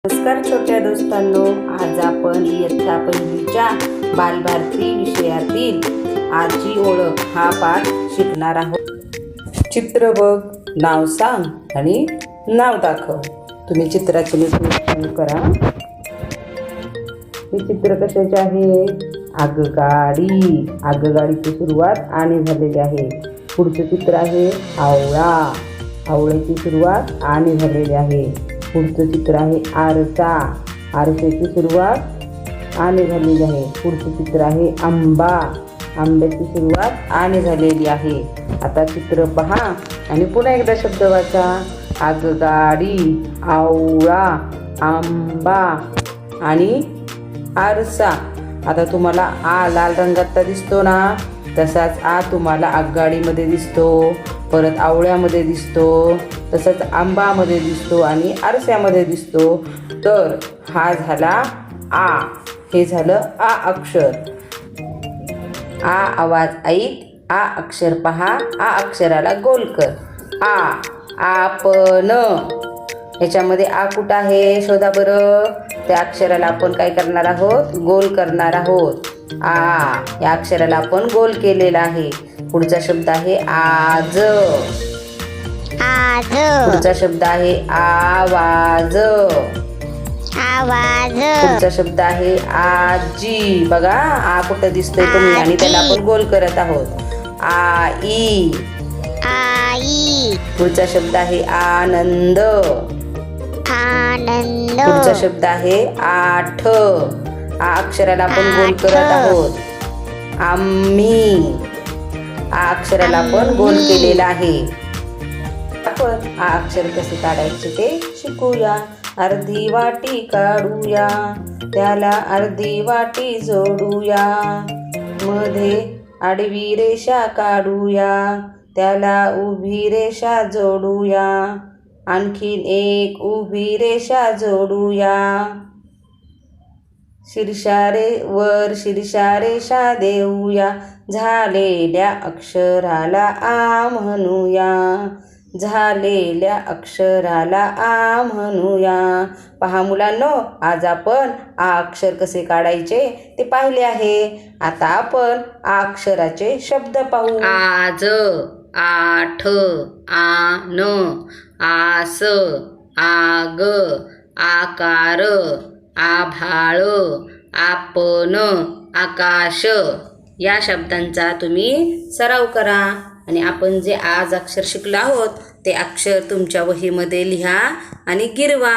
नमस्कार छोट्या दोस्तांनो, आज आपण इयत्ता पहिलीच्या बालभारती विषयातील आजी ओळख हा पाठ शिकणार आहोत। चित्र बघ, नाव सांग आणि नाव दाखव। तुम्ही चित्राचे निरीक्षण करा। हे चित्र कशाचे आहे? आगगाडी। आगगाडीची सुरुवात आने झालेली आहे। पुढचे चित्र आहे आवळा। आवळ्याची सुरुवात आने झालेली आहे। पुढचं चित्र आहे आरसा। आरशाची सुरुवात आने झालेली आहे। पुढचं चित्र आहे आंबा। आंब्याची सुरुवात आने झालेली आहे। आता चित्र पहा आणि पुन्हा एकदा शब्द वाचा। आगगाडी, आवळा, आंबा आणि आरसा। आता तुम्हाला आ लाल रंगाचा दिसतो ना, तसाच आ तुम्हाला आगगाडीमध्ये दिसतो, परत आवळ्यामध्ये दिसतो, तसंच आंबामध्ये दिसतो आणि आरशामध्ये दिसतो। तर हा झाला आ, हे झालं आ अक्षर। आ आवाज ऐक, आ अक्षर पहा, आ अक्षराला गोल कर। आ, आपण। ह्याच्यामध्ये आ कुठं आहे शोधा बरं। त्या अक्षराला आपण काय करणार आहोत? गोल करणार आहोत। आ या अक्षराला आपण गोल केलेला आहे। पुढचा शब्द आहे आज। आज। पुढचा शब्द आहे आवाज। आवाज। पुढचा शब्द आहे आजी। बघा आ कुठं दिसतोय तुम्ही आणि त्याला आपण गोल करत आहोत। आई। आई। पुढचा शब्द आहे आनंद। आनंद। पुढचा शब्द आहे आठ। आ अक्षराला आपण गोल करत आहोत। आम्ही। आ अक्षराला आपण गोल केलेला आहे। आपण आ अक्षर कसे काढायचे ते शिकूया। अर्धी वाटी काढूया, त्याला अर्धी वाटी जोडूया, मध्ये आडवी रेषा काढूया, त्याला उभी रेषा जोडूया, आणखीन एक उभी रेषा जोडूया, वर शीर्षा रेषा देऊया, झालेल्या अक्षराला आ म्हणूया, झालेल्या अक्षराला आ म्हणूया। पहा मुलांनो, आज आपण आ अक्षर कसे काढायचे ते पाहिले आहे। आता आपण आ अक्षराचे शब्द पाहू। आज, आठ, आन, आस, आग, आकार, आभाळ, आपण, आकाश या शब्दांचा तुम्ही सराव करा आणि आपण जे आज अक्षर शिकलो आहोत ते अक्षर तुमच्या वहीमध्ये लिहा आणि गिरवा।